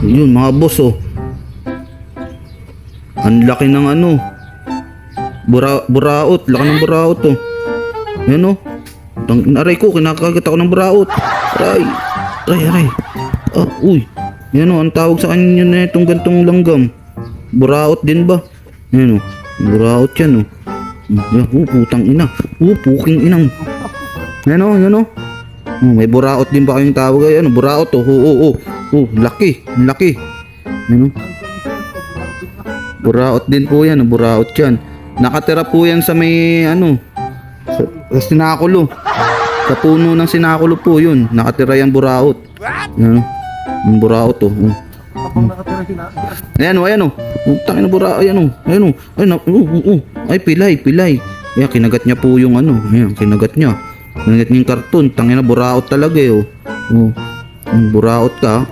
Yun mga boss oh. Ang laki ng ano. Buraot. Laki ng buraot oh. Yan oh. Aray ko, kinakagat ako ng buraot. Aray. Uy. Yan oh, ang tawag sa kanya na itong gantong langgam. Buraot din ba? Yan oh. Buraot yan oh. Yan, putang ina. Puking inang. Yan oh. May buraot din ba kayong tawag ay ano? Buraot oh. Laki. Yan oh. Buraot din po yan, buraot yan. Nakatira po yan sa may ano, sa sinakulo. Sa puno ng sinakulo po yun. Nakatira yung buraot. Yan o. Yung buraot o. Ayan o. Tangin na buraot. Ayan o. Ay, pilay. Ayan, kinagat niya po yung ano. Ayan, kinagat niya yung karton. Tangin na buraot talaga eh o. Buraot ka.